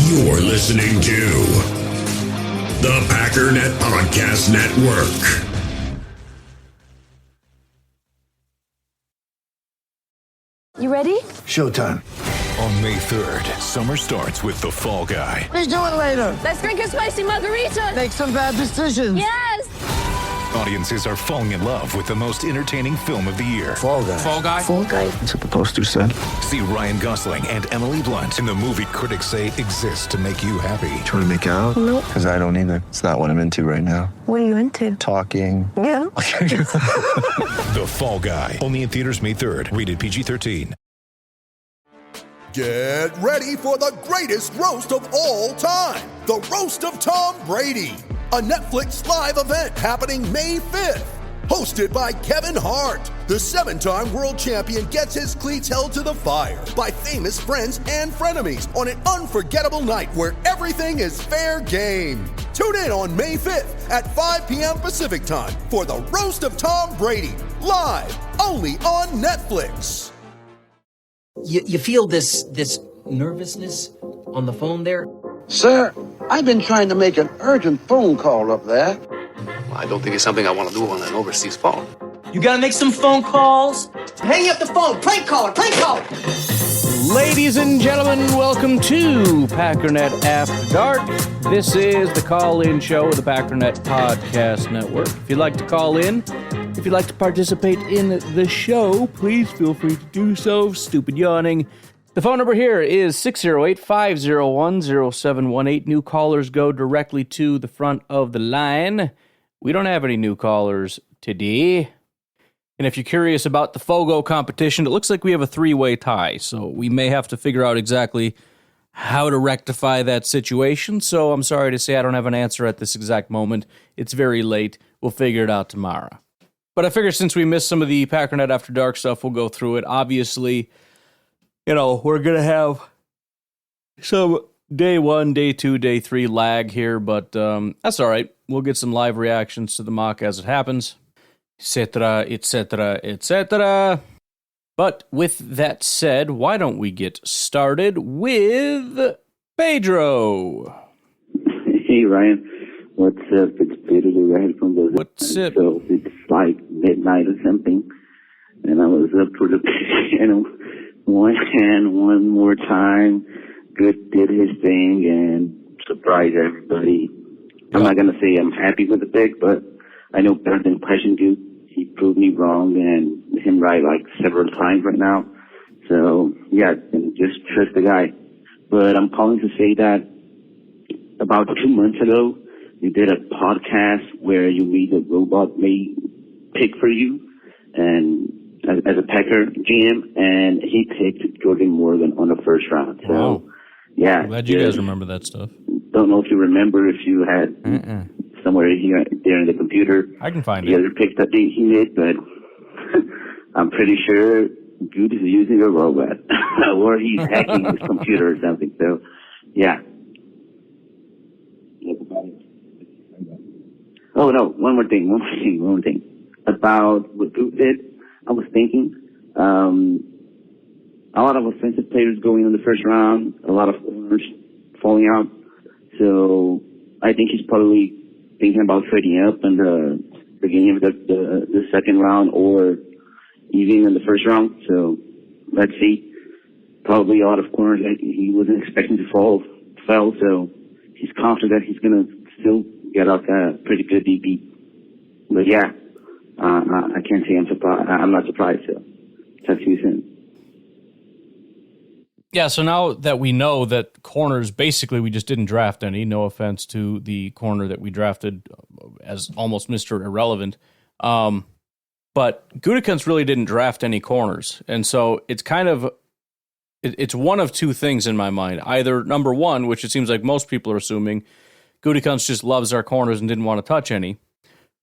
You're listening to the Packernet Podcast Network. You ready? Showtime. On May 3rd, summer starts with The Fall Guy. Let's do it later. Let's drink a spicy margarita. Make some bad decisions. Yes! Audiences are falling in love with the most entertaining film of the year. Fall Guy. Fall Guy? Fall guy. That's what the poster said. See Ryan Gosling and Emily Blunt in the movie critics say exists to make you happy. Trying to make it out? Nope. Because I don't either. It's not what I'm into right now. What are you into? Talking. Yeah. The Fall Guy. Only in theaters May 3rd. Rated PG-13. Get ready for the greatest roast of all time, the Roast of Tom Brady, a Netflix live event happening May 5th. Hosted by Kevin Hart, the 7-time world champion gets his cleats held to the fire by famous friends and frenemies on an unforgettable night where everything is fair game. Tune in on May 5th at 5 p.m. Pacific time for the Roast of Tom Brady, live only on Netflix. You feel this nervousness on the phone there? Sir, I've been trying to make an urgent phone call up there. I don't think it's something I want to do on an overseas phone. You gotta make some phone calls. Hang up the phone. Prank caller. Prank caller. Ladies and gentlemen, welcome to Packernet After Dark. This is the call-in show of the Packernet Podcast Network. If you'd like to call in, if you'd like to participate in the show, please feel free to do so. Stupid yawning. The phone number here is 608-501-0718. New callers go directly to the front of the line. We don't have any new callers today. And if you're curious about the Fogo competition, it looks like we have a 3-way tie, so we may have to figure out exactly how to rectify that situation. So I'm sorry to say I don't have an answer at this exact moment. It's very late. We'll figure it out tomorrow. But I figure since we missed some of the Packernet After Dark stuff, we'll go through it. Obviously, we're going to have some day 1, day 2, day 3 lag here, but that's all right. We'll get some live reactions to the mock as it happens, etc., etc., etc. But with that said, why don't we get started with Pedro? Hey, Ryan. What's up? It's Pedro right from the... What's up? So it's like midnight or something, and I was up for the piano. One hand, one more time. Good did his thing and surprised everybody. I'm not going to say I'm happy with the pick, but I know better than question you. He proved me wrong and him right like several times right now. So, yeah, just trust the guy. But I'm calling to say that about 2 months ago, you did a podcast where you made the robot made pick for you and as a Packer GM, and he picked Jordan Morgan on the first round. So, wow. Yeah. I'm glad you guys remember that stuff. Don't know if you remember, if you had somewhere here there in the computer. I can find the other picks that he made, but I'm pretty sure Good is using a robot or he's hacking his computer or something. So, yeah. Oh, no, one more thing. About what Good did, I was thinking, a lot of offensive players going in the first round, a lot of corners falling out. So I think he's probably thinking about trading up in the beginning of the second round or even in the first round. So let's see. Probably a lot of corners that he wasn't expecting to fell. So he's confident that he's going to still get out a pretty good DP. But yeah, I can't say I'm surprised. I'm not surprised. So talk to you soon. Yeah, so now that we know that corners, basically we just didn't draft any, no offense to the corner that we drafted as almost Mr. Irrelevant, but Gutekunst really didn't draft any corners, and so it's kind of, it's one of two things in my mind. Either number one, which it seems like most people are assuming, Gutekunst just loves our corners and didn't want to touch any,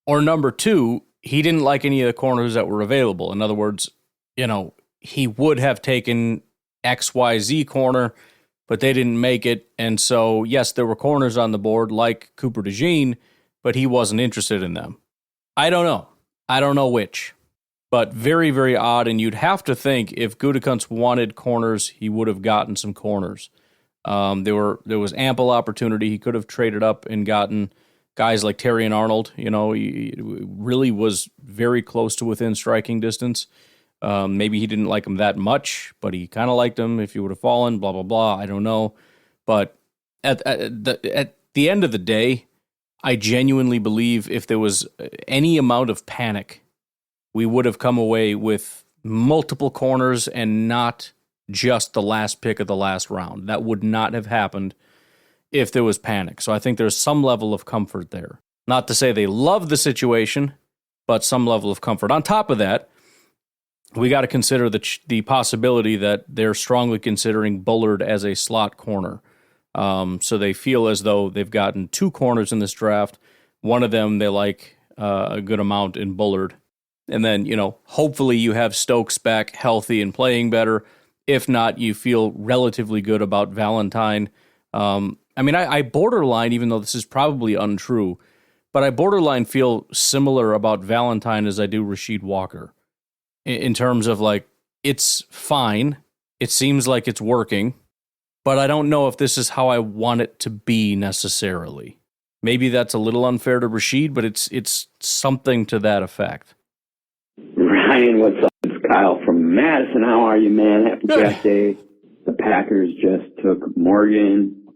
or number two, he didn't like any of the corners that were available. In other words, he would have taken XYZ corner, but they didn't make it. And so, yes, there were corners on the board like Cooper DeJean, but he wasn't interested in them. I don't know. I don't know which, but very, very odd. And you'd have to think if Gutekunst wanted corners, he would have gotten some corners. There was ample opportunity. He could have traded up and gotten guys like Terry and Arnold. He really was very close to within striking distance. Maybe he didn't like him that much, but he kind of liked him if he would have fallen, blah, blah, blah. I don't know. But at the end of the day, I genuinely believe if there was any amount of panic, we would have come away with multiple corners and not just the last pick of the last round. That would not have happened if there was panic. So I think there's some level of comfort there. Not to say they love the situation, but some level of comfort. On top of that, we got to consider the possibility that they're strongly considering Bullard as a slot corner. So they feel as though they've gotten 2 corners in this draft. One of them they like a good amount in Bullard. And then, hopefully you have Stokes back healthy and playing better. If not, you feel relatively good about Valentine. I borderline, even though this is probably untrue, but I borderline feel similar about Valentine as I do Rasheed Walker. In terms of, it's fine. It seems like it's working. But I don't know if this is how I want it to be necessarily. Maybe that's a little unfair to Rasheed, but it's something to that effect. Ryan, what's up? It's Kyle from Madison. How are you, man? Happy draft day. The Packers just took Morgan.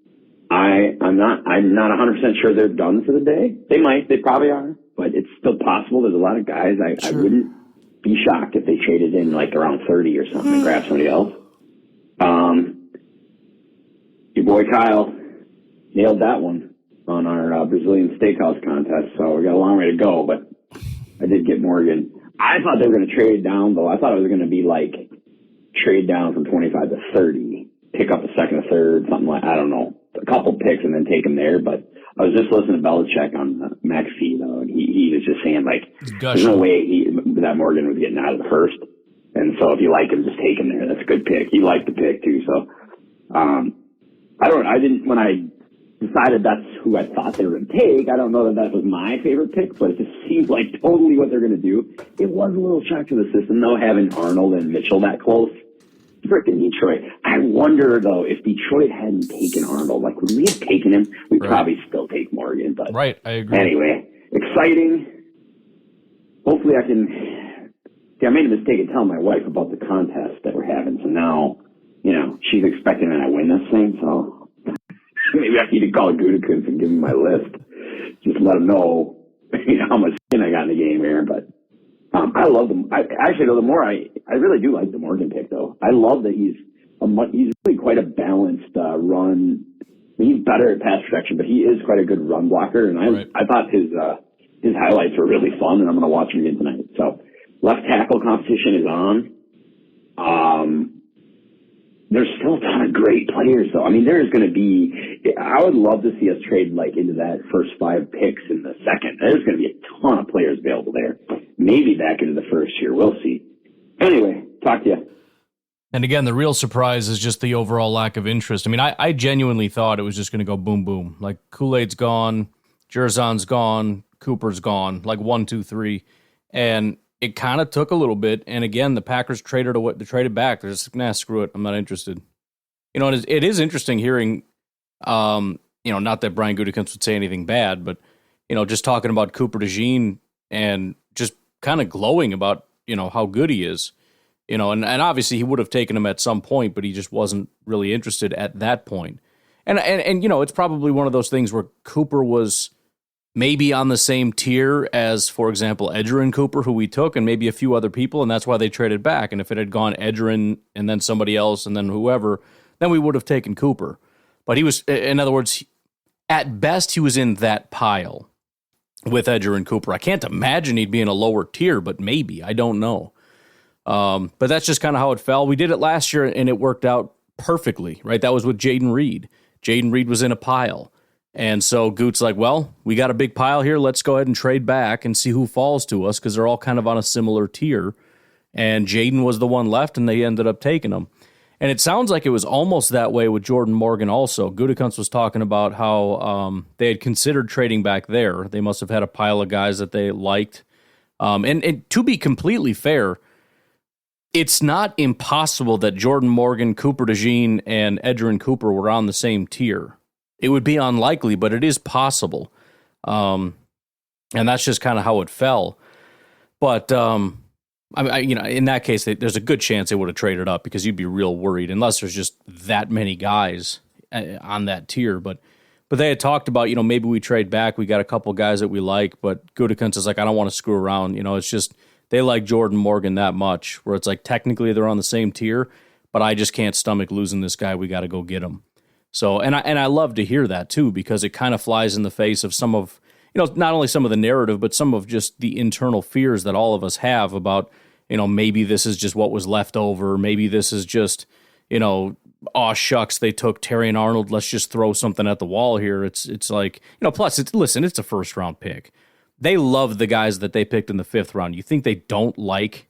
I'm not 100% sure they're done for the day. They might. They probably are. But it's still possible. There's a lot of guys. I wouldn't be shocked if they traded in around 30 or something and grab somebody else. Your boy Kyle nailed that one on our Brazilian steakhouse contest, so we got a long way to go, but I did get Morgan. I thought they were going to trade down, though. I thought it was going to be trade down from 25 to 30, pick up a second or third, something I don't know, a couple picks and then take them there, but I was just listening to Belichick on McAfee, though, and he was just saying, there's no way that Morgan was getting out of the first. And so if you like him, just take him there. That's a good pick. He liked the pick, too. So, when I decided that's who I thought they were going to take, I don't know that was my favorite pick, but it just seems like totally what they're going to do. It was a little shock to the system, though, having Arnold and Mitchell that close. Frickin' Detroit. I wonder, though, if Detroit hadn't taken Arnold, would we have taken him? We'd probably still take Morgan. But right, I agree. Anyway, exciting. Hopefully I can... See, I made a mistake of telling my wife about the contest that we're having, so now, she's expecting that I win this thing, so maybe I need to call Gutekunst and give him my list. Just let him know, how much skin I got in the game here, but... I love them. I really do like the Morgan pick, though. I love that he's really quite a balanced run. He's better at pass protection, but he is quite a good run blocker. And I thought his highlights were really fun, and I'm going to watch him again tonight. So left tackle competition is on. There's still a ton of great players, though. There's going to be. I would love to see us trade into that first 5 picks in the second. There's going to be a ton of players available there. Maybe back into the first year. We'll see. Anyway, talk to you. And again, the real surprise is just the overall lack of interest. I genuinely thought it was just going to go boom, boom. Kool-Aid's gone, Jerzon's gone, Cooper's gone, 1, 2, 3. And it kind of took a little bit. And again, the Packers traded back. They're just, screw it. I'm not interested. It is interesting hearing, not that Brian Gutekunst would say anything bad, but, just talking about Cooper DeJean and just kind of glowing about, how good he is, and obviously he would have taken him at some point, but he just wasn't really interested at that point. And it's probably one of those things where Cooper was maybe on the same tier as, for example, Edgerrin Cooper, who we took, and maybe a few other people, and that's why they traded back. And if it had gone Edgerrin and then somebody else and then whoever, then we would have taken Cooper. But he was, in other words, at best, he was in that pile with Edgerrin Cooper. I can't imagine he'd be in a lower tier, but maybe. I don't know. But that's just kind of how it fell. We did it last year, and it worked out perfectly, right? That was with Jaden Reed. Jaden Reed was in a pile. And so Goot's like, well, we got a big pile here. Let's go ahead and trade back and see who falls to us, because they're all kind of on a similar tier. And Jaden was the one left, and they ended up taking him. And it sounds like it was almost that way with Jordan Morgan also. Gutekunst was talking about how they had considered trading back there. They must have had a pile of guys that they liked. And to be completely fair, it's not impossible that Jordan Morgan, Cooper DeJean, and Edgerrin Cooper were on the same tier. It would be unlikely, but it is possible. And that's just kind of how it fell. But, in that case, there's a good chance they would have traded up because you'd be real worried unless there's just that many guys on that tier. But they had talked about, maybe we trade back. We got a couple guys that we like, but Gutekunst is like, I don't want to screw around. It's just they like Jordan Morgan that much where it's like technically they're on the same tier, but I just can't stomach losing this guy. We got to go get him. So, and I love to hear that too, because it kind of flies in the face of some of, not only some of the narrative, but some of just the internal fears that all of us have about, maybe this is just what was left over. Maybe this is just, aw shucks, they took Terry and Arnold. Let's just throw something at the wall here. It's like, plus it's a first round pick. They love the guys that they picked in the 5th round. You think they don't like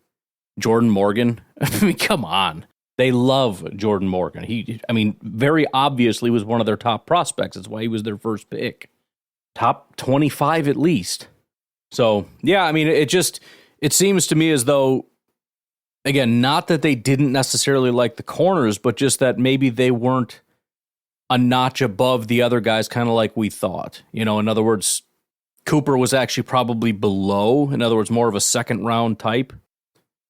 Jordan Morgan? I mean, come on. They love Jordan Morgan. He very obviously was one of their top prospects. That's why he was their first pick. Top 25 at least. So, yeah, it seems to me as though, again, not that they didn't necessarily like the corners, but just that maybe they weren't a notch above the other guys, kind of like we thought. In other words, Cooper was actually probably below, in other words, more of a second round type.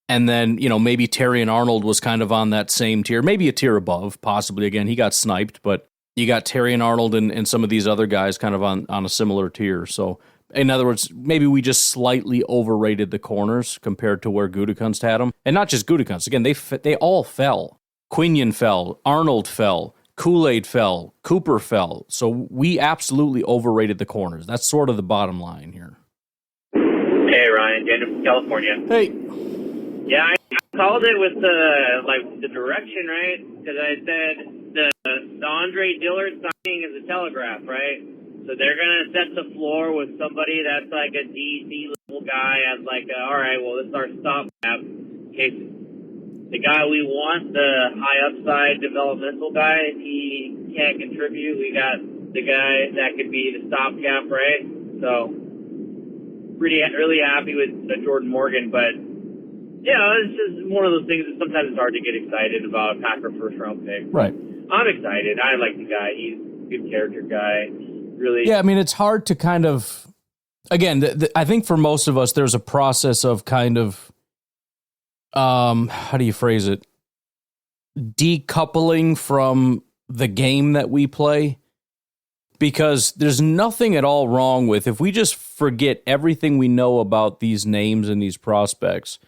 And then, maybe Terry and Arnold was kind of on that same tier, maybe a tier above, possibly. Again, he got sniped, but you got Terry and Arnold and some of these other guys kind of on a similar tier. So, in other words, maybe we just slightly overrated the corners compared to where Gutekunst had them. And not just Gutekunst. Again, they all fell. Quinion fell. Arnold fell. Kool-Aid fell. Cooper fell. So we absolutely overrated the corners. That's sort of the bottom line here. Hey, Ryan. Daniel from California. Hey. Yeah, I called it with the direction, right? Because I said the Andre Dillard signing is a telegraph, right? So they're going to set the floor with somebody that's like a DC level guy as like, all right, well, this is our stopgap. In case the guy we want, the high upside developmental guy, if he can't contribute, we got the guy that could be the stopgap, right? So really happy with Jordan Morgan, but it's just one of those things that sometimes it's hard to get excited about a Packer first round pick. Right. I'm excited. I like the guy. He's a good character guy. Really. Yeah, it's hard to kind of, again, I think for most of us, there's a process of kind of, how do you phrase it? Decoupling from the game that we play. Because there's nothing at all wrong with, if we just forget everything we know about these names and these prospects,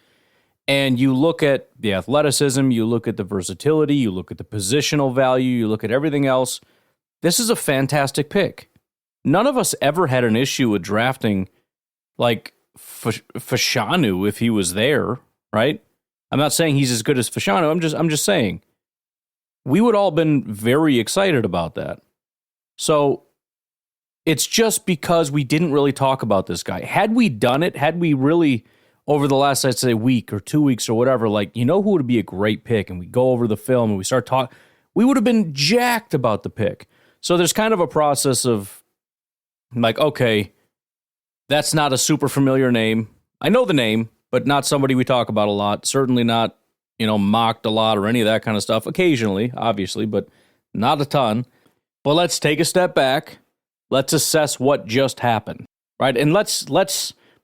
and you look at the athleticism, you look at the versatility, you look at the positional value, you look at everything else, this is a fantastic pick. None of us ever had an issue with drafting like Fashanu if he was there, right? I'm not saying he's as good as Fashanu. I'm just saying we would all been very excited about that. So it's just because we didn't really talk about this guy. Had we done it, had we really over the last, I'd say, week or 2 weeks or whatever, like, who would be a great pick? And we go over the film and we start talking, we would have been jacked about the pick. So there's kind of a process of like, okay, that's not a super familiar name. I know the name, but not somebody we talk about a lot. Certainly not, mocked a lot or any of that kind of stuff. Occasionally, obviously, but not a ton. But let's take a step back. Let's assess what just happened, right? And let's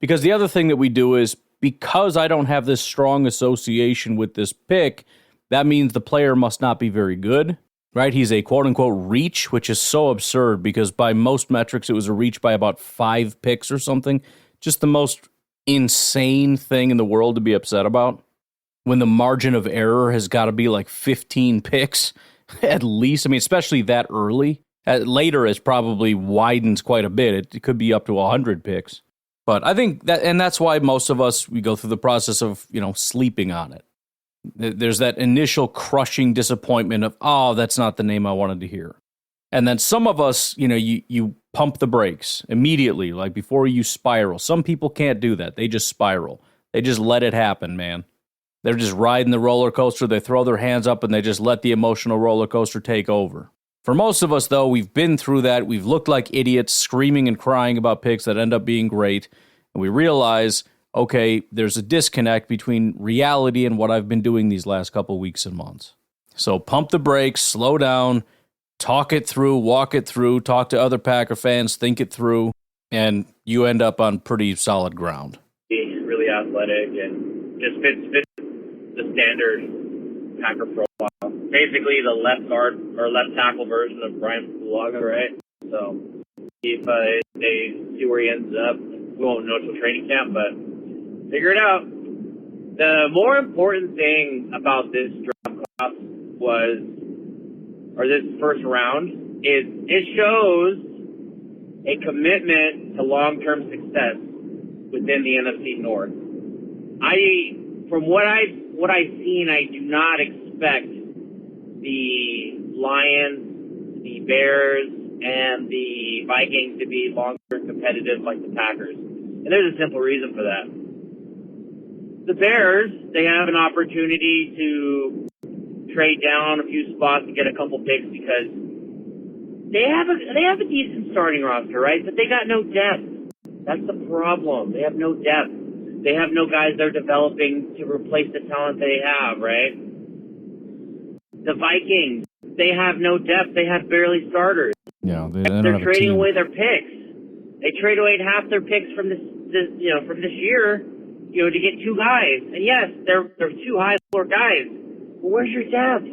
because the other thing that we do is, because I don't have this strong association with this pick, that means the player must not be very good. Right, he's a quote-unquote reach, which is so absurd because by most metrics, it was a reach by about 5 picks or something. Just the most insane thing in the world to be upset about. When the margin of error has got to be like 15 picks, at least. Especially that early. Later, it probably widens quite a bit. It could be up to 100 picks. But I think that, and that's why most of us, we go through the process of, sleeping on it. There's that initial crushing disappointment of, oh, that's not the name I wanted to hear. And then some of us, you pump the brakes immediately, like before you spiral. Some people can't do that. They just spiral. They just let it happen, man. They're just riding the roller coaster. They throw their hands up and they just let the emotional roller coaster take over. For most of us, though, we've been through that. We've looked like idiots screaming and crying about picks that end up being great. And we realize, okay, there's a disconnect between reality and what I've been doing these last couple weeks and months. So pump the brakes, slow down, talk it through, walk it through, talk to other Packer fans, think it through, and you end up on pretty solid ground. He's really athletic and just fits the standard Packer profile. Basically the left guard or left tackle version of Brian Bulaga, right? So if they see where he ends up, we won't know until training camp, but figure it out. The more important thing about this draft class this first round, is it shows a commitment to long-term success within the NFC North. From what I've seen, I do not expect the Lions, the Bears, and the Vikings to be long-term competitive like the Packers. And there's a simple reason for that. The Bears, they have an opportunity to trade down a few spots to get a couple picks because they have a decent starting roster, right? But they got no depth. That's the problem. They have no depth. They have no guys they're developing to replace the talent they have, right? The Vikings, they have no depth. They have barely starters. Yeah, they're trading away their picks. They trade away half their picks from this year, to get two guys. And yes, they're two high floor guys. But where's your depth?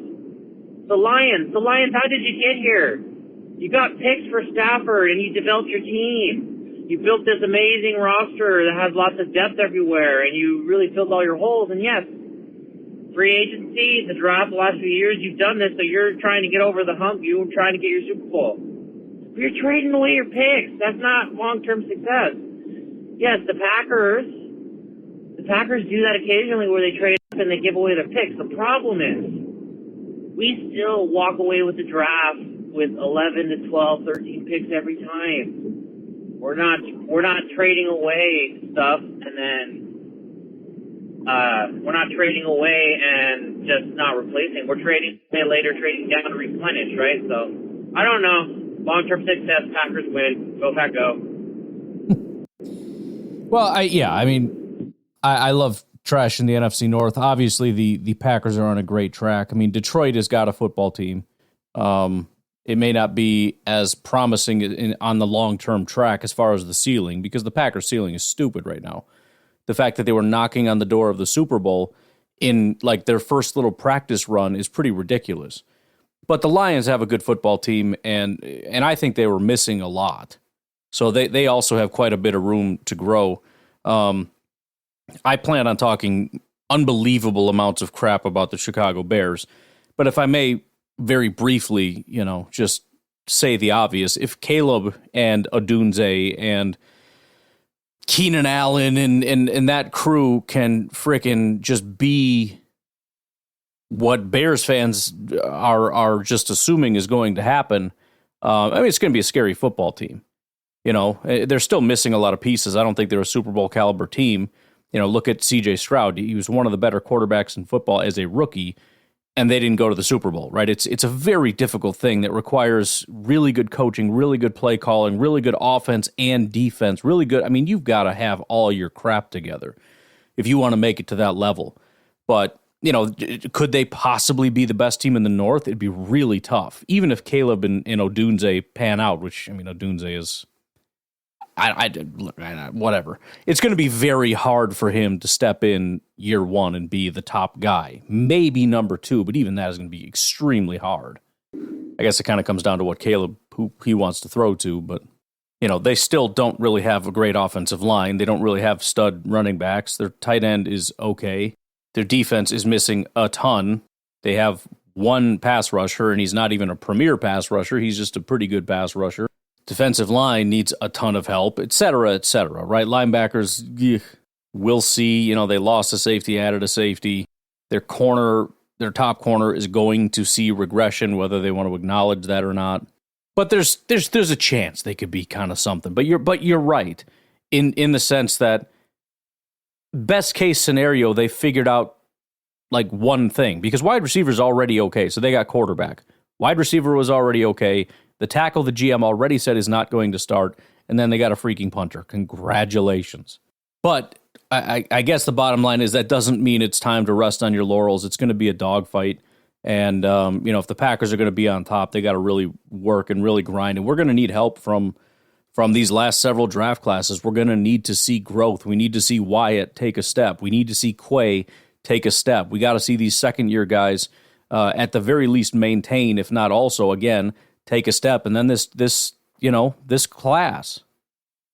The Lions, how did you get here? You got picks for Stafford and you developed your team. You built this amazing roster that has lots of depth everywhere and you really filled all your holes. And yes, free agency, the draft the last few years, you've done this, so you're trying to get over the hump. You're trying to get your Super Bowl. But you're trading away your picks. That's not long-term success. Yes, the Packers do that occasionally where they trade up and they give away their picks. The problem is we still walk away with the draft with 11 to 12, 13 picks every time. We're not trading away stuff and then we're not trading away and just not replacing. We're trading later, trading down to replenish, right? So I don't know. Long-term success, Packers win. Go Pack, go. Well, I love trash in the NFC North. Obviously, the Packers are on a great track. I mean, Detroit has got a football team. It may not be as promising on the long-term track as far as the ceiling, because the Packers' ceiling is stupid right now. The fact that they were knocking on the door of the Super Bowl in like their first little practice run is pretty ridiculous. But the Lions have a good football team, and I think they were missing a lot. So they also have quite a bit of room to grow. I plan on talking unbelievable amounts of crap about the Chicago Bears. But if I may very briefly, just say the obvious, if Caleb and Odunze and Keenan Allen and that crew can frickin' just be what Bears fans are just assuming is going to happen, it's going to be a scary football team. They're still missing a lot of pieces. I don't think they're a Super Bowl caliber team. Look at C.J. Stroud. He was one of the better quarterbacks in football as a rookie, and they didn't go to the Super Bowl, right? It's a very difficult thing that requires really good coaching, really good play calling, really good offense and defense, really good. I mean, you've got to have all your crap together if you want to make it to that level. But, could they possibly be the best team in the North? It'd be really tough, even if Caleb and Odunze pan out, which, Odunze is... whatever. It's going to be very hard for him to step in year one and be the top guy. Maybe number two, but even that is going to be extremely hard. I guess it kind of comes down to what Caleb, who he wants to throw to, but, they still don't really have a great offensive line. They don't really have stud running backs. Their tight end is okay. Their defense is missing a ton. They have one pass rusher, and he's not even a premier pass rusher. He's just a pretty good pass rusher. Defensive line needs a ton of help, et cetera, right? Linebackers, we'll see. They lost a safety, added a safety. Their top corner is going to see regression, whether they want to acknowledge that or not. But there's a chance they could be kind of something. But you're right in the sense that best case scenario, they figured out like one thing, because wide receiver is already okay. So they got quarterback. Wide receiver was already okay. The tackle the GM already said is not going to start, and then they got a freaking punter. Congratulations. But I guess the bottom line is that doesn't mean it's time to rest on your laurels. It's going to be a dogfight. And, if the Packers are going to be on top, they got to really work and really grind. And we're going to need help from these last several draft classes. We're going to need to see growth. We need to see Wyatt take a step. We need to see Quay take a step. We got to see these second-year guys at the very least maintain, if not also, again, take a step. And then this class.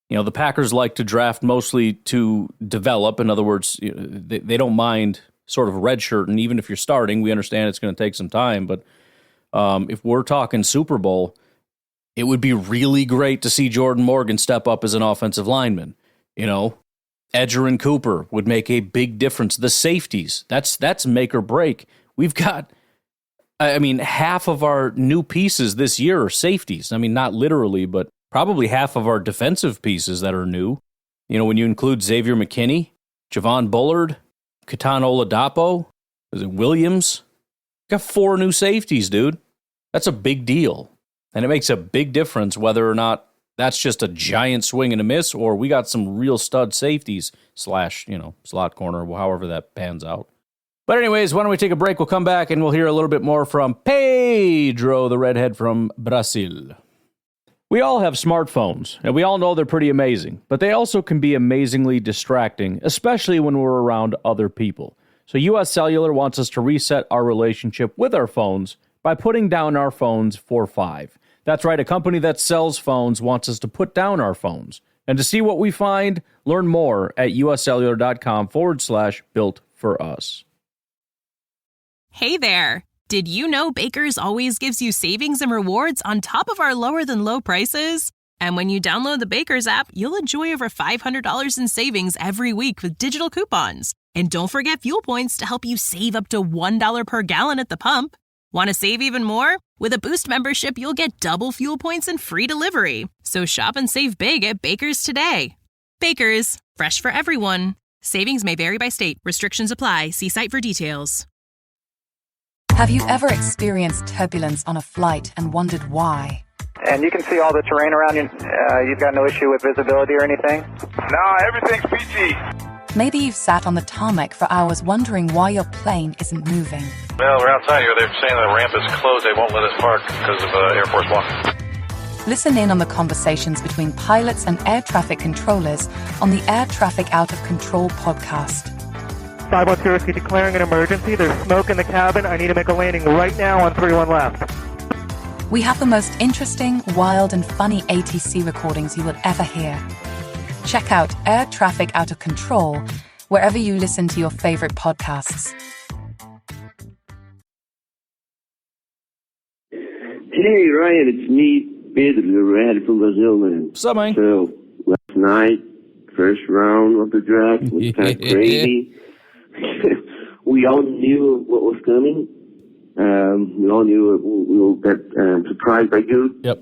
The Packers like to draft mostly to develop. In other words, they don't mind sort of redshirt, and even if you're starting, we understand it's going to take some time. But if we're talking Super Bowl, it would be really great to see Jordan Morgan step up as an offensive lineman. Edger and Cooper would make a big difference. The safeties, that's make or break. We've got, half of our new pieces this year are safeties. Not literally, but probably half of our defensive pieces that are new. When you include Xavier McKinney, Javon Bullard, Ketan Oladapo, is it Williams? Got 4 new safeties, dude. That's a big deal. And it makes a big difference whether or not that's just a giant swing and a miss or we got some real stud safeties / slot corner, however that pans out. But anyways, why don't we take a break? We'll come back and we'll hear a little bit more from Pedro, the redhead from Brazil. We all have smartphones, and we all know they're pretty amazing, but they also can be amazingly distracting, especially when we're around other people. So US Cellular wants us to reset our relationship with our phones by putting down our phones for $5. That's right, a company that sells phones wants us to put down our phones. And to see what we find, learn more at uscellular.com/built-for-us. Hey there! Did you know Baker's always gives you savings and rewards on top of our lower-than-low prices? And when you download the Baker's app, you'll enjoy over $500 in savings every week with digital coupons. And don't forget fuel points to help you save up to $1 per gallon at the pump. Want to save even more? With a Boost membership, you'll get double fuel points and free delivery. So shop and save big at Baker's today. Baker's, fresh for everyone. Savings may vary by state. Restrictions apply. See site for details. Have you ever experienced turbulence on a flight and wondered why? And you can see all the terrain around you. You've got no issue with visibility or anything? No, everything's peachy. Maybe you've sat on the tarmac for hours wondering why your plane isn't moving. Well, we're outside here. They're saying the ramp is closed. They won't let us park because of Air Force One. Listen in on the conversations between pilots and air traffic controllers on the Air Traffic Out of Control podcast. 512 Whiskey declaring an emergency. There's smoke in the cabin. I need to make a landing right now on 31 left. We have the most interesting, wild, and funny ATC recordings you will ever hear. Check out Air Traffic Out of Control wherever you listen to your favorite podcasts. Hey, Ryan, it's me, Pedro, the red from Brazil, man. What's up, man? So, last night, first round of the draft was kind of crazy. We all knew what was coming. We all knew we will get surprised by Good. Yep.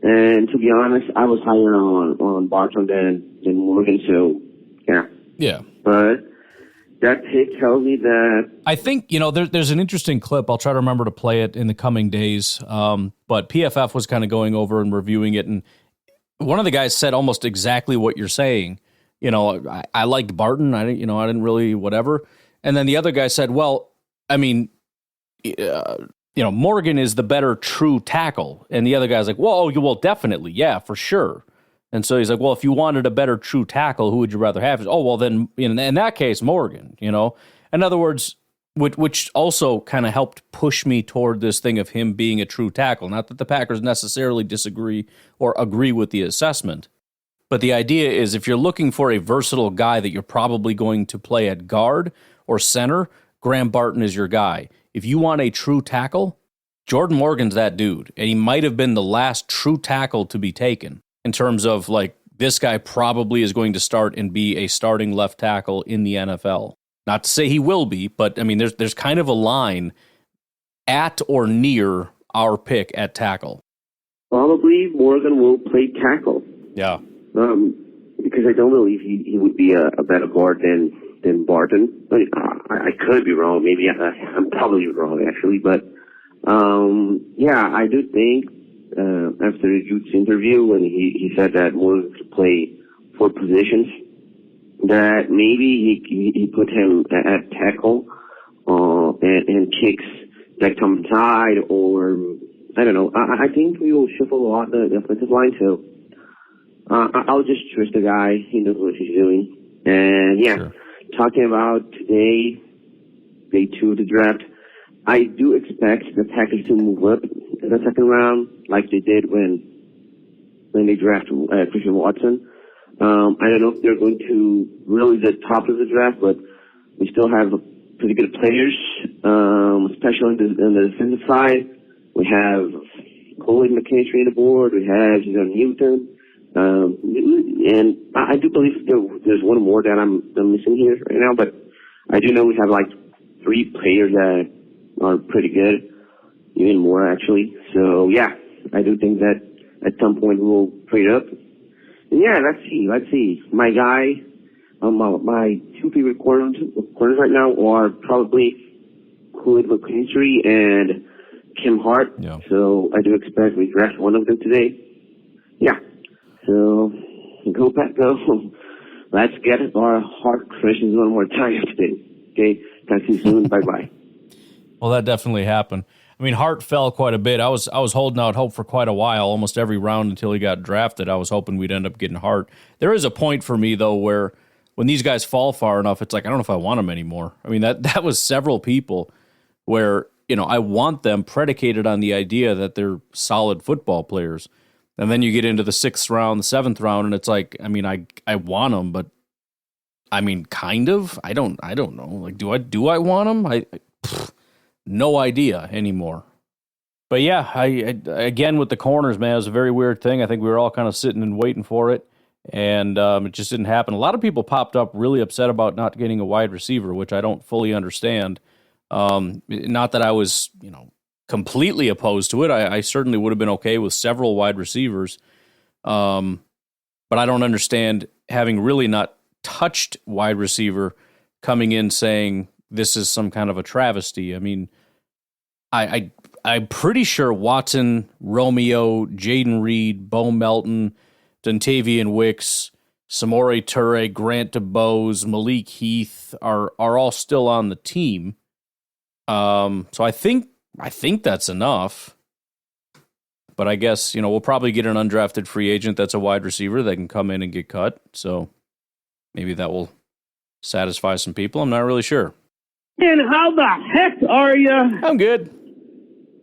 And to be honest, I was higher on Barton than Morgan, so yeah. Yeah. But that pick tells me that... I think, there's an interesting clip. I'll try to remember to play it in the coming days. But PFF was kind of going over and reviewing it, and one of the guys said almost exactly what you're saying. I liked Barton. I didn't really whatever. And then the other guy said, well, Morgan is the better true tackle. And the other guy's like, well, definitely. Yeah, for sure. And so he's like, well, if you wanted a better true tackle, who would you rather have? Oh, well, then in that case, Morgan, In other words, which also kind of helped push me toward this thing of him being a true tackle. Not that the Packers necessarily disagree or agree with the assessment. But the idea is if you're looking for a versatile guy that you're probably going to play at guard or center, Graham Barton is your guy. If you want a true tackle, Jordan Morgan's that dude. And he might have been the last true tackle to be taken in terms of, this guy probably is going to start and be a starting left tackle in the NFL. Not to say he will be, but, there's kind of a line at or near our pick at tackle. Probably Morgan will play tackle. Yeah. Because I don't believe he would be a better guard than Barton. I could be wrong. Maybe I'm probably wrong, actually. But, I do think after Jude's interview when he said that Morgan could play 4 positions, that maybe he put him at tackle and kicks that come inside, or I don't know. I think we will shuffle a lot the offensive line, so I'll just trust the guy. He knows what he's doing. And yeah, talking about today, day 2 of the draft, I do expect the Packers to move up in the second round, like they did when they drafted Christian Watson. I don't know if they're going to really the top of the draft, but we still have pretty good players, especially on the defensive side. We have Coley McKinstry on the board. We have Newton. And I do believe there's one more that I'm missing here right now, but I do know we have like 3 players that are pretty good, even more actually. So yeah, I do think that at some point we'll trade up. And yeah, let's see. My guy, my 2 favorite corners right now are probably Coley McKinstry and Kim Hart. Yeah. So I do expect we draft one of them today. Yeah. So go Pack, go. Let's get our heart questions one more time today. Okay. Talk to you soon. Bye-bye. Well, that definitely happened. I mean, Hart fell quite a bit. I was holding out hope for quite a while, almost every round until he got drafted. I was hoping we'd end up getting Hart. There is a point for me, though, where when these guys fall far enough, it's like, I don't know if I want them anymore. I mean, that was several people where, I want them predicated on the idea that they're solid football players. And then you get into the 6th round, the 7th round, and it's like, I mean, I want them, but I mean, kind of. I don't know. Like, do I want them? No idea anymore. But yeah, I again with the corners, man, it was a very weird thing. I think we were all kind of sitting and waiting for it, and it just didn't happen. A lot of people popped up really upset about not getting a wide receiver, which I don't fully understand. Not that I was, completely opposed to it. I certainly would have been okay with several wide receivers, but I don't understand having really not touched wide receiver coming in saying this is some kind of a travesty. I mean, I'm pretty sure Watson, Romeo, Jaden Reed, Bo Melton, Dontavian Wicks, Samori Toure, Grant DeBose, Malik Heath are all still on the team. So I think that's enough. But I guess, we'll probably get an undrafted free agent that's a wide receiver that can come in and get cut. So maybe that will satisfy some people. I'm not really sure. And how the heck are you? I'm good.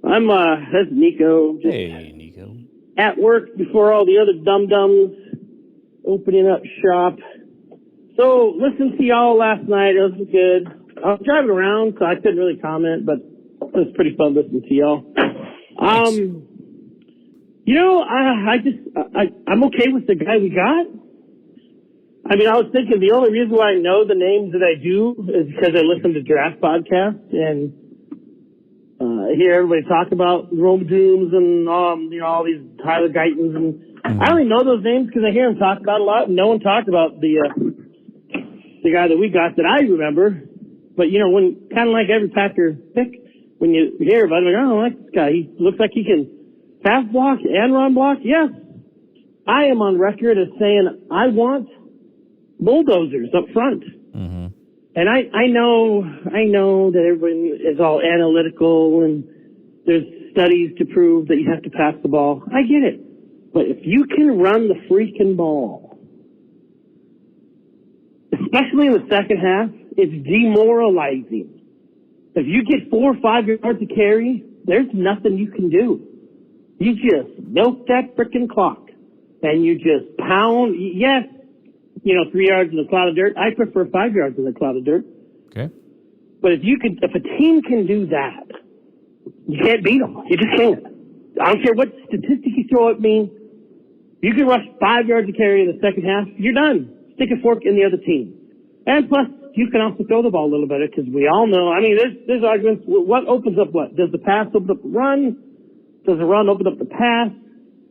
I'm, that's Nico. Hey, Nico. At work before all the other dum-dums opening up shop. So, listened to y'all last night. It was good. I was driving around, so I couldn't really comment, but it was pretty fun listening to y'all. I'm okay with the guy we got. I mean, I was thinking the only reason why I know the names that I do is because I listen to draft podcasts and hear everybody talk about Rome Dooms and all these Tyler Guytons, and I only know those names because I hear them talk about a lot. And no one talked about the guy that we got that I remember. But when kind of like every Packer pick, when you hear about it, like, oh, I like this guy. He looks like he can pass block and run block. Yes, I am on record as saying I want bulldozers up front. Mm-hmm. And I know that everyone is all analytical and there's studies to prove that you have to pass the ball. I get it. But if you can run the freaking ball, especially in the second half, it's demoralizing. If you get 4 or 5 yards to carry, there's nothing you can do. You just milk that freaking clock and you just pound. Yes, 3 yards in a cloud of dirt. I prefer 5 yards in a cloud of dirt. Okay. But if a team can do that, you can't beat them. You just can't. I don't care what statistic you throw at me. You can rush 5 yards to carry in the second half. You're done. Stick a fork in the other team. And plus, you can also throw the ball a little better because we all know. I mean, there's arguments. What opens up what? Does the pass open up the run? Does the run open up the pass?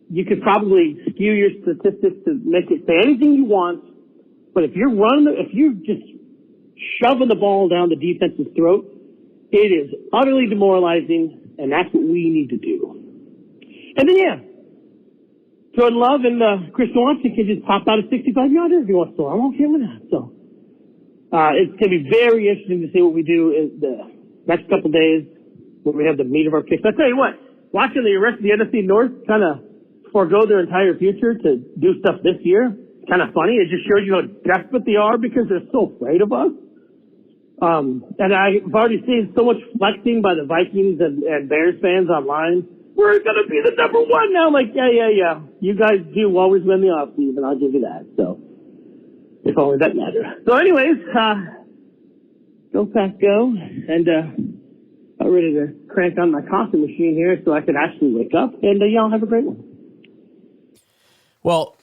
You could probably skew your statistics to make it say anything you want. But if you're just shoving the ball down the defense's throat, it is utterly demoralizing, and that's what we need to do. And then, Jordan Love and Chris Watson can just pop out a 65-yarder if he wants to. I'm okay with that. So It's going to be very interesting to see what we do in the next couple days when we have the meat of our picks. I'll tell you what, watching the rest of the NFC North kind of forego their entire future to do stuff this year, kind of funny. It just shows you how desperate they are because they're so afraid of us. And I've already seen so much flexing by the Vikings and Bears fans online. We're going to be the number one now. I'm like, yeah. You guys do always win the offseason. I'll give you that. So, if only that mattered. So anyways, go Pack go. And, I'm ready to crank on my coffee machine here so I can actually wake up. And y'all have a great one. Well,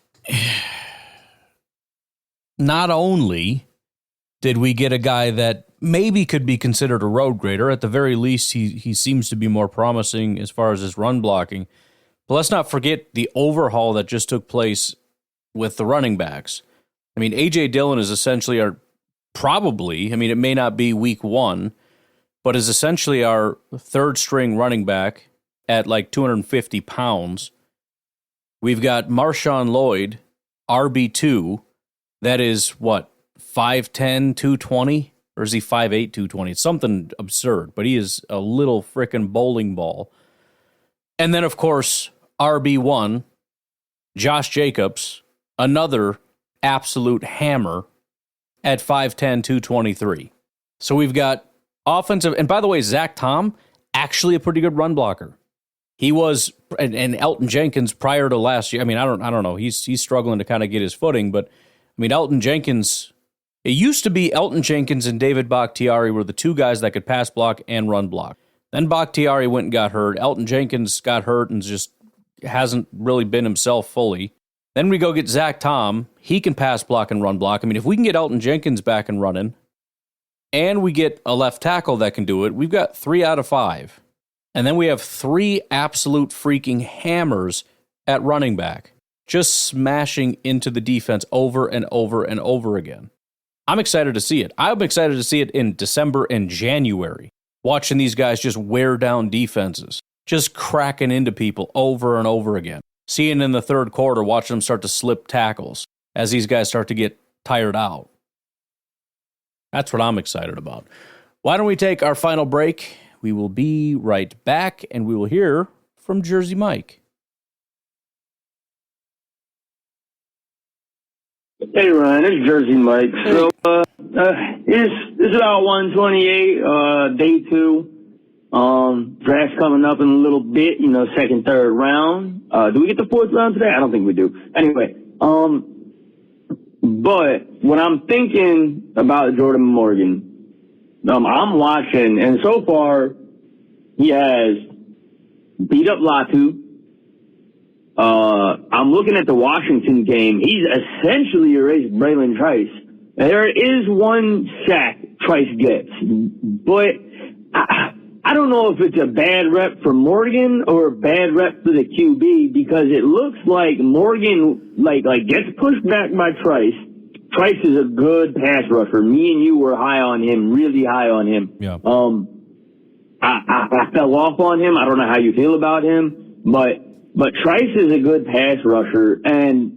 not only did we get a guy that maybe could be considered a road grader, at the very least, he seems to be more promising as far as his run blocking. But let's not forget the overhaul that just took place with the running backs. I mean, A.J. Dillon is essentially it may not be week one, but is essentially our third string running back at like 250 pounds. We've got Marshawn Lloyd, RB2, that is what, 5'10", 220? Or is he 5'8", 220? It's something absurd, but he is a little frickin' bowling ball. And then, of course, RB1, Josh Jacobs, another absolute hammer at 5'10", 223. So we've got offensive, and by the way, Zach Tom, actually a pretty good run blocker. He was, and Elton Jenkins prior to last year, I mean, I don't know, he's struggling to kind of get his footing, but I mean, Elton Jenkins, it used to be Elton Jenkins and David Bakhtiari were the two guys that could pass block and run block. Then Bakhtiari went and got hurt. Elton Jenkins got hurt and just hasn't really been himself fully. Then we go get Zach Tom. He can pass block and run block. I mean, if we can get Elton Jenkins back and running, and we get a left tackle that can do it, we've got 3 out of 5. And then we have 3 absolute freaking hammers at running back, just smashing into the defense over and over and over again. I'm excited to see it. I'm excited to see it in December and January, watching these guys just wear down defenses, just cracking into people over and over again. Seeing in the third quarter, watching them start to slip tackles as these guys start to get tired out. That's what I'm excited about. Why don't we take our final break? We will be right back, and we will hear from Jersey Mike. Hey, Ryan, it's Jersey Mike. So, it's about 128, day 2. Draft's coming up in a little bit, second, third round. Do we get the 4th round today? I don't think we do. Anyway, but when I'm thinking about Jordan Morgan, I'm watching, and so far, he has beat up Latu. I'm looking at the Washington game. He's essentially erased Braylon Trice. There is one sack Trice gets, but I don't know if it's a bad rep for Morgan or a bad rep for the QB, because it looks like Morgan like gets pushed back by Trice. Trice is a good pass rusher. Me and you were high on him, really high on him. Yeah. I fell off on him. I don't know how you feel about him, but Trice is a good pass rusher, and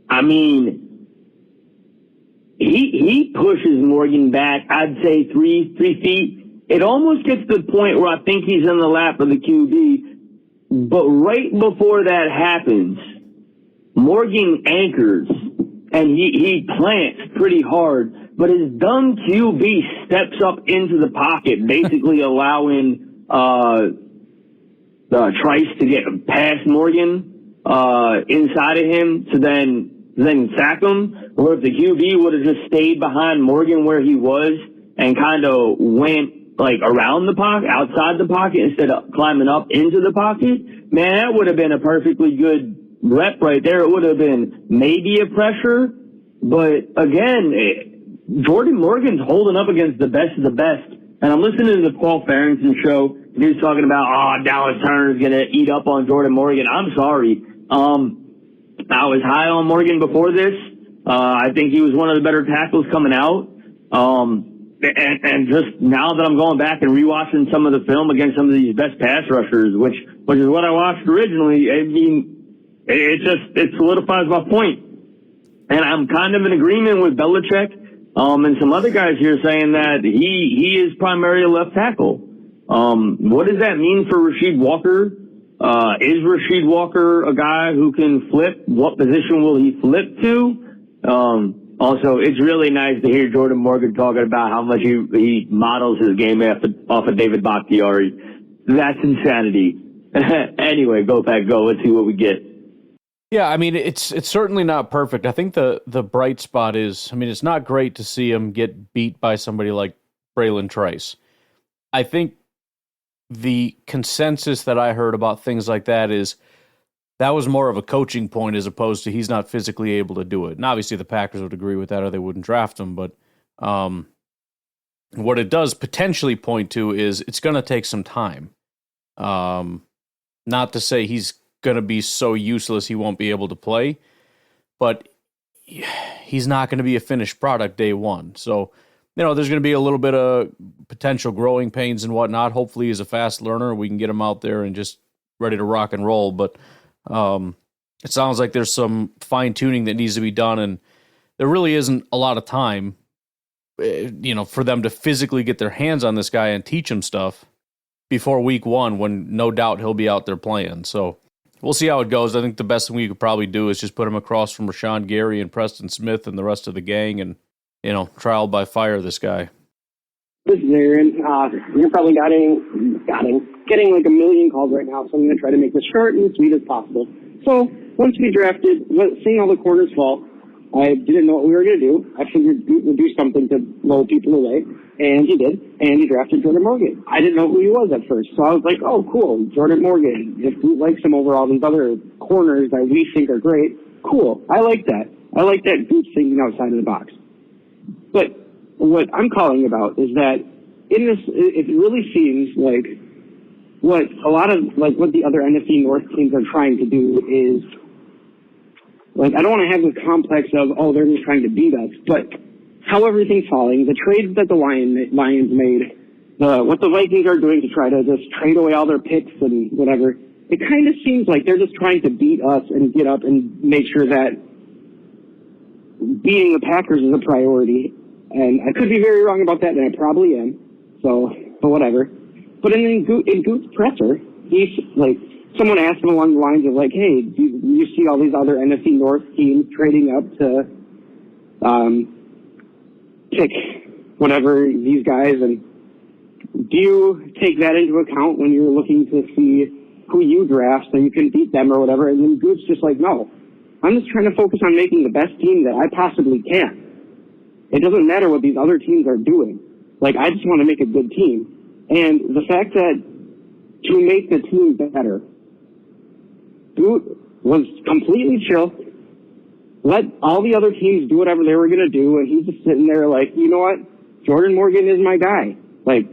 I mean, he pushes Morgan back, I'd say 3 feet. It almost gets to the point where I think he's in the lap of the QB, but right before that happens, Morgan anchors, and he plants pretty hard, but his dumb QB steps up into the pocket, basically allowing Trice to get past Morgan inside of him to then sack him. Or if the QB would have just stayed behind Morgan where he was and kind of went around the pocket, outside the pocket, instead of climbing up into the pocket, man, that would have been a perfectly good rep right there. It would have been maybe a pressure, but again, Jordan Morgan's holding up against the best of the best. And I'm listening to the Paul Farrington show. He was talking about, Dallas Turner's going to eat up on Jordan Morgan. I'm sorry. I was high on Morgan before this. I think he was one of the better tackles coming out. And just now that I'm going back and rewatching some of the film against some of these best pass rushers, which is what I watched originally, I mean, it solidifies my point. And I'm kind of in agreement with Belichick And some other guys here saying that he is primarily a left tackle. What does that mean for Rasheed Walker? Is Rasheed Walker a guy who can flip? What position will he flip to? Also, it's really nice to hear Jordan Morgan talking about how much he models his game off of David Bakhtiari. That's insanity. Anyway, go Pack, go. Let's see what we get. Yeah, I mean, it's certainly not perfect. I think the bright spot is, I mean, it's not great to see him get beat by somebody like Braylon Trice. I think the consensus that I heard about things like that is that was more of a coaching point as opposed to he's not physically able to do it. And obviously the Packers would agree with that or they wouldn't draft him. But what it does potentially point to is it's going to take some time. Not to say he's going to be so useless he won't be able to play, but he's not going to be a finished product day one. So, there's going to be a little bit of potential growing pains and whatnot. Hopefully he's a fast learner. We can get him out there and just ready to rock and roll. But it sounds like there's some fine-tuning that needs to be done, and there really isn't a lot of time, for them to physically get their hands on this guy and teach him stuff before week one, when no doubt he'll be out there playing. So we'll see how it goes. I think the best thing we could probably do is just put him across from Rashawn Gary and Preston Smith and the rest of the gang and, trial by fire this guy. This is Aaron. You're probably getting like a million calls right now, so I'm going to try to make this short and sweet as possible. So once we drafted, seeing all the corners fall, I didn't know what we were going to do. I figured Boot would do something to blow people away, and he did, and he drafted Jordan Morgan. I didn't know who he was at first, so I was like, oh, cool, Jordan Morgan. If Boot likes him over all these other corners that we think are great, cool. I like that. I like that Boot's thinking outside of the box. But what I'm calling about is that in this, it really seems like what a lot of, like, what the other NFC North teams are trying to do is, like, I don't want to have this complex of, oh, they're just trying to beat us, but how everything's falling, the trades that the Lions made, what the Vikings are doing to try to just trade away all their picks and whatever, it kind of seems like they're just trying to beat us and get up and make sure that beating the Packers is a priority. And I could be very wrong about that, and I probably am. So, but whatever. But in Goot's presser, he's like, someone asked him along the lines of like, hey, do you see all these other NFC North teams trading up to pick whatever these guys, and do you take that into account when you're looking to see who you draft so you can beat them or whatever? And then Goot's just like, no, I'm just trying to focus on making the best team that I possibly can. It doesn't matter what these other teams are doing. Like, I just want to make a good team. And the fact that to make the team better, Boot was completely chill, let all the other teams do whatever they were going to do, and he's just sitting there like, you know what? Jordan Morgan is my guy. Like,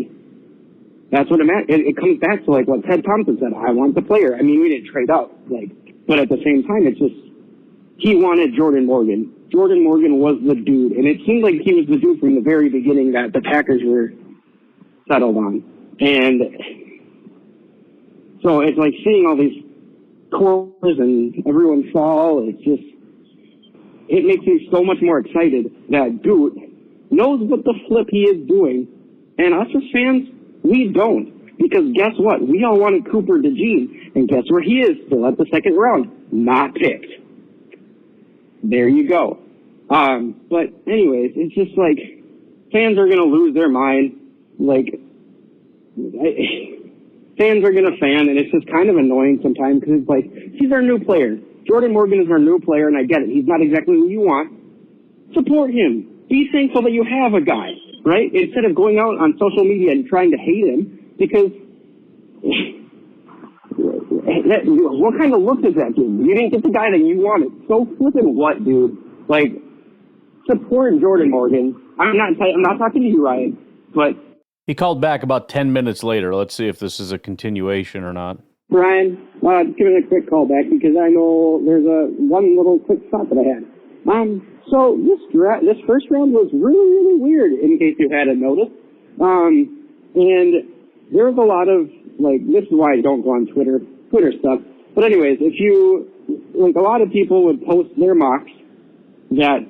that's what it comes back to, like, what Ted Thompson said. I want the player. I mean, we didn't trade up, like, but at the same time, it's just, he wanted Jordan Morgan. Jordan Morgan was the dude, and it seemed like he was the dude from the very beginning that the Packers were settled on. And so it's like seeing all these corners and everyone fall, it makes me so much more excited that Boot knows what the flip he is doing, and us as fans, we don't. Because guess what? We all wanted Cooper DeJean, and guess where he is? Still at the second round. Not picked. There you go. But anyways, it's just like, fans are going to lose their mind. Like, fans are going to fan, and it's just kind of annoying sometimes because it's like, he's our new player. Jordan Morgan is our new player, and I get it. He's not exactly who you want. Support him. Be thankful that you have a guy, right? Instead of going out on social media and trying to hate him, because what kind of look does that give? You didn't get the guy that you wanted. So flippin' what, dude? Like, support Jordan Morgan. I'm not talking to you, Ryan, but he called back about 10 minutes later. Let's see if this is a continuation or not. Brian, giving a quick call back because I know there's one little quick thought that I had. So this first round was really, really weird, in case you hadn't noticed. And there was a lot of, like, this is why I don't go on Twitter stuff. But anyways, if you, like, a lot of people would post their mocks that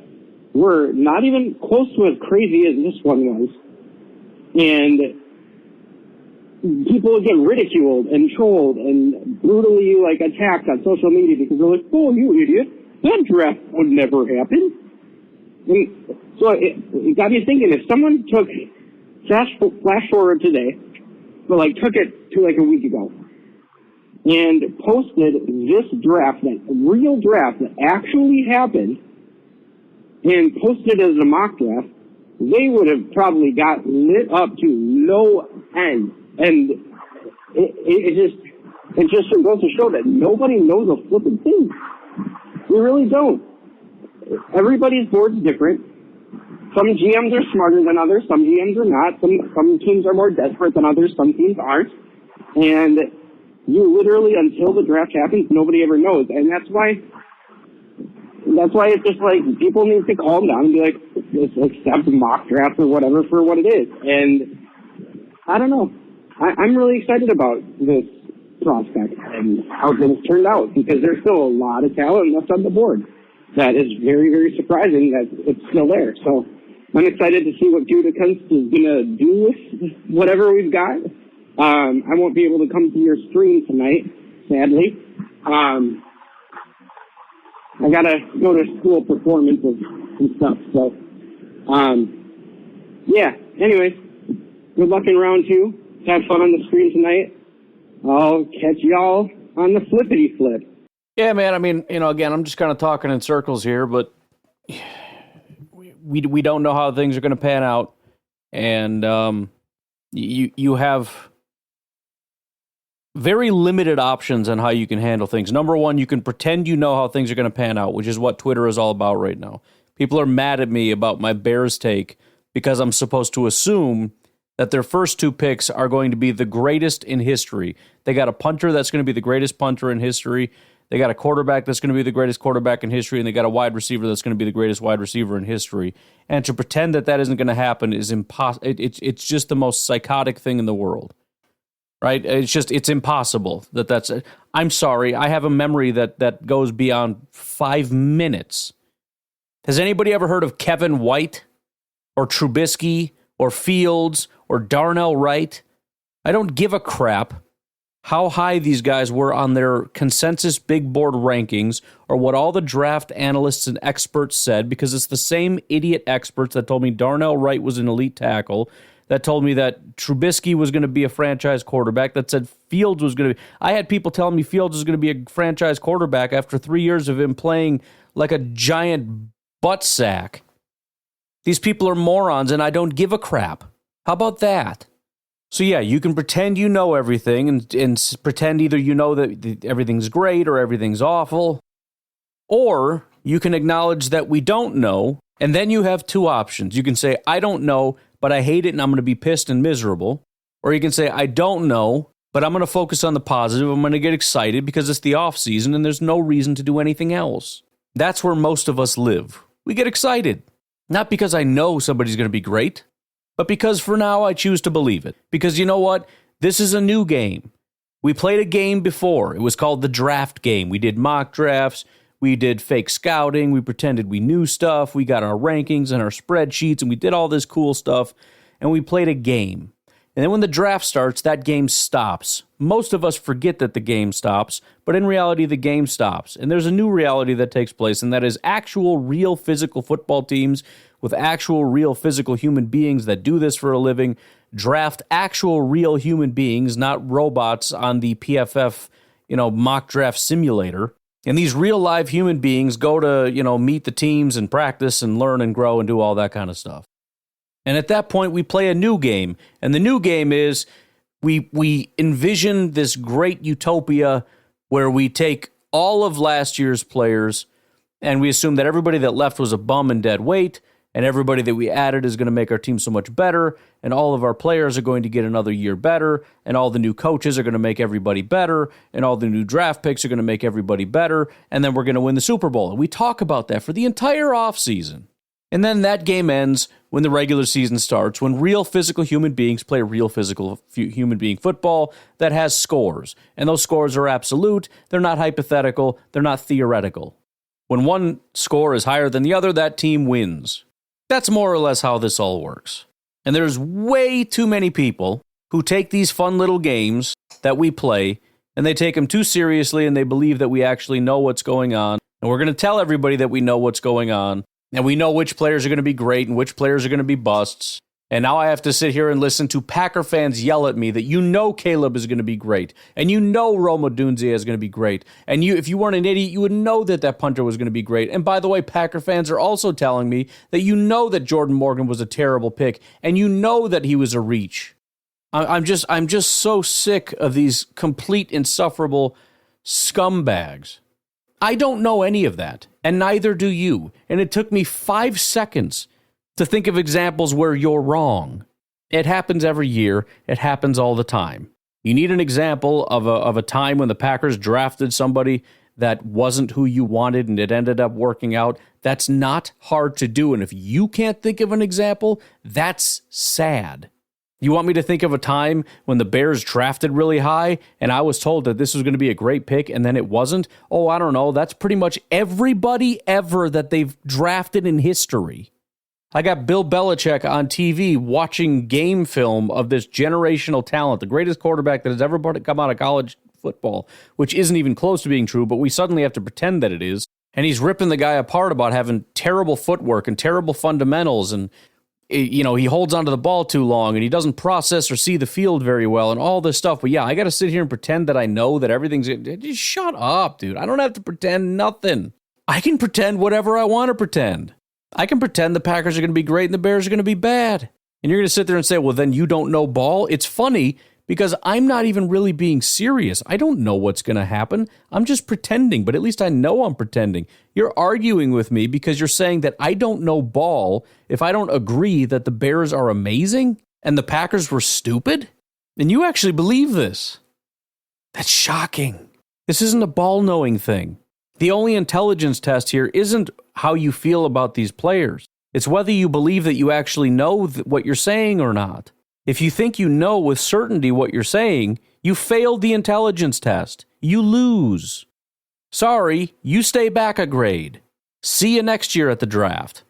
were not even close to as crazy as this one was. And people would get ridiculed and trolled and brutally, like, attacked on social media because they're like, oh, you idiot, that draft would never happen. And so it got me thinking, if someone took flash forward today, but like took it to like a week ago, and posted this draft, that real draft that actually happened, and posted it as a mock draft, they would have probably got lit up to no end. And it just goes to show that nobody knows a flipping thing. We really don't. Everybody's board's different. Some GMs are smarter than others. Some GMs are not. Some teams are more desperate than others. Some teams aren't. And you literally, until the draft happens, nobody ever knows. And that's why it's just like people need to calm down and be like, just accept mock draft or whatever for what it is. And I don't know. I'm really excited about this prospect and how things turned out, because there's still a lot of talent left on the board. That is very, very surprising that it's still there. So I'm excited to see what Gutekunst is going to do with whatever we've got. I won't be able to come to your stream tonight, sadly. I got to go to school performances and stuff. So, yeah. Anyways, good luck in round 2. Have fun on the screen tonight. I'll catch y'all on the flippity flip. Yeah, man. I mean, again, I'm just kind of talking in circles here, but we don't know how things are going to pan out, and you have very limited options on how you can handle things. Number one, you can pretend you know how things are going to pan out, which is what Twitter is all about right now. People are mad at me about my Bears take because I'm supposed to assume that their first 2 picks are going to be the greatest in history. They got a punter that's going to be the greatest punter in history. They got a quarterback that's going to be the greatest quarterback in history, and they got a wide receiver that's going to be the greatest wide receiver in history. And to pretend that isn't going to happen is impossible. It's just the most psychotic thing in the world, right? It's impossible that's. I'm sorry, I have a memory that goes beyond 5 minutes. Has anybody ever heard of Kevin White or Trubisky or Fields or Darnell Wright? I don't give a crap how high these guys were on their consensus big board rankings or what all the draft analysts and experts said, because it's the same idiot experts that told me Darnell Wright was an elite tackle, that told me that Trubisky was going to be a franchise quarterback, that said Fields was going to be... I had people telling me Fields was going to be a franchise quarterback after 3 years of him playing like a giant butt sack. These people are morons, and I don't give a crap. How about that? So yeah, you can pretend you know everything and pretend either you know that everything's great or everything's awful, or you can acknowledge that we don't know, and then you have 2 options. You can say, I don't know, but I hate it and I'm going to be pissed and miserable. Or you can say, I don't know, but I'm going to focus on the positive. I'm going to get excited because it's the off season and there's no reason to do anything else. That's where most of us live. We get excited. Not because I know somebody's going to be great, but because for now I choose to believe it. Because you know what? This is a new game. We played a game before. It was called the draft game. We did mock drafts. We did fake scouting. We pretended we knew stuff. We got our rankings and our spreadsheets, and we did all this cool stuff, and we played a game. And then when the draft starts, that game stops. Most of us forget that the game stops, but in reality, the game stops. And there's a new reality that takes place, and that is actual, real physical football teams with actual, real physical human beings that do this for a living draft actual, real human beings, not robots on the PFF, mock draft simulator. And these real, live human beings go to, meet the teams and practice and learn and grow and do all that kind of stuff. And at that point, we play a new game. And the new game is we envision this great utopia where we take all of last year's players and we assume that everybody that left was a bum and dead weight, and everybody that we added is going to make our team so much better, and all of our players are going to get another year better, and all the new coaches are going to make everybody better, and all the new draft picks are going to make everybody better, and then we're going to win the Super Bowl. And we talk about that for the entire offseason. And then that game ends when the regular season starts, when real physical human beings play real physical human being football that has scores. And those scores are absolute. They're not hypothetical. They're not theoretical. When one score is higher than the other, that team wins. That's more or less how this all works. And there's way too many people who take these fun little games that we play, and they take them too seriously, and they believe that we actually know what's going on. And we're going to tell everybody that we know what's going on, and we know which players are going to be great and which players are going to be busts. And now I have to sit here and listen to Packer fans yell at me that you know Caleb is going to be great, and you know Roma Dunzia is going to be great, and if you weren't an idiot, you would know that punter was going to be great. And by the way, Packer fans are also telling me that you know that Jordan Morgan was a terrible pick, and you know that he was a reach. I'm just so sick of these complete insufferable scumbags. I don't know any of that, and neither do you. And it took me 5 seconds to think of examples where you're wrong. It happens every year. It happens all the time. You need an example of a time when the Packers drafted somebody that wasn't who you wanted and it ended up working out. That's not hard to do. And if you can't think of an example, that's sad. You want me to think of a time when the Bears drafted really high and I was told that this was going to be a great pick and then it wasn't? Oh, I don't know. That's pretty much everybody ever that they've drafted in history. I got Bill Belichick on TV watching game film of this generational talent, the greatest quarterback that has ever come out of college football, which isn't even close to being true, but we suddenly have to pretend that it is. And he's ripping the guy apart about having terrible footwork and terrible fundamentals, and he holds onto the ball too long, and he doesn't process or see the field very well, and all this stuff. But yeah, I got to sit here and pretend that I know that everything's... Just shut up, dude. I don't have to pretend nothing. I can pretend whatever I want to pretend. I can pretend the Packers are going to be great and the Bears are going to be bad. And you're going to sit there and say, well, then you don't know ball? It's funny because I'm not even really being serious. I don't know what's going to happen. I'm just pretending, but at least I know I'm pretending. You're arguing with me because you're saying that I don't know ball if I don't agree that the Bears are amazing and the Packers were stupid? And you actually believe this. That's shocking. This isn't a ball-knowing thing. The only intelligence test here isn't how you feel about these players. It's whether you believe that you actually know what you're saying or not. If you think you know with certainty what you're saying, you failed the intelligence test. You lose. Sorry, you stay back a grade. See you next year at the draft.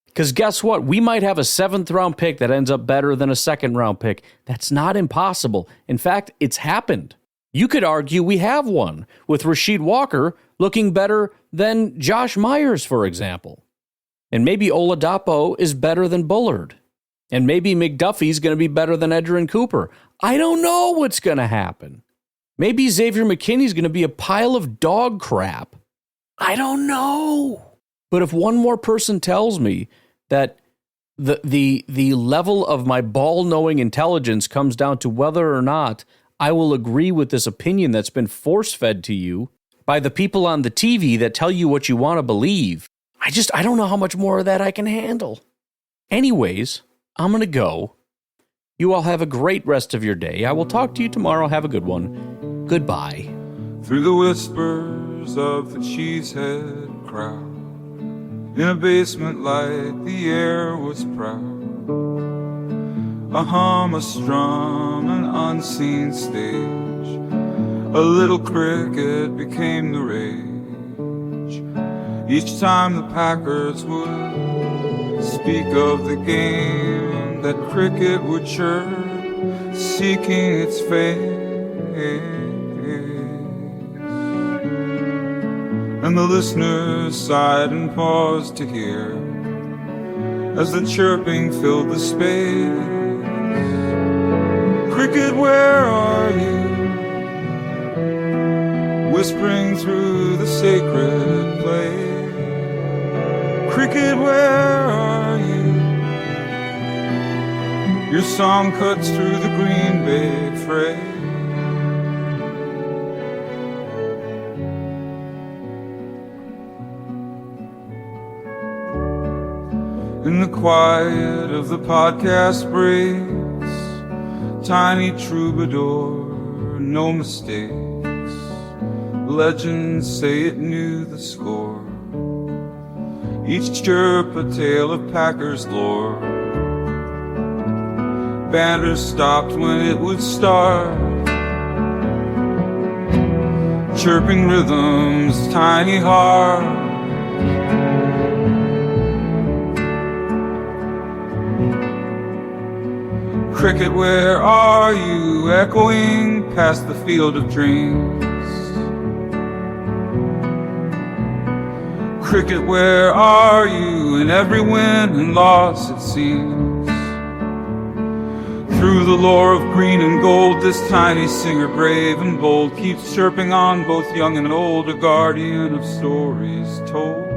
Because guess what? We might have a 7th-round pick that ends up better than a 2nd-round pick. That's not impossible. In fact, it's happened. You could argue we have one, with Rasheed Walker looking better than Josh Myers, for example. And maybe Oladapo is better than Bullard. And maybe McDuffie's going to be better than Edgerrin Cooper. I don't know what's going to happen. Maybe Xavier McKinney's going to be a pile of dog crap. I don't know. But if one more person tells me that the level of my ball-knowing intelligence comes down to whether or not I will agree with this opinion that's been force-fed to you by the people on the TV that tell you what you want to believe, I don't know how much more of that I can handle. Anyways, I'm going to go. You all have a great rest of your day. I will talk to you tomorrow. Have a good one. Goodbye. Through the whispers of the cheesehead crowd, in a basement like the air was proud, a hum, a strum, an unseen stage, a little cricket became the rage. Each time the Packers would speak of the game, that cricket would chirp, seeking its face. And the listeners sighed and paused to hear as the chirping filled the space. Cricket, where are you? Whispering through the sacred place. Cricket, where are you? Your song cuts through the Green Bay fray. In the quiet of the podcast breaks, tiny troubadour, no mistakes. Legends say it knew the score. Each chirp a tale of Packers lore. Banter stopped when it would start. Chirping rhythms, tiny heart. Cricket, where are you? Echoing past the field of dreams. Cricket, where are you? In every win and loss it seems. Through the lore of green and gold, this tiny singer, brave and bold, keeps chirping on, both young and old, a guardian of stories told.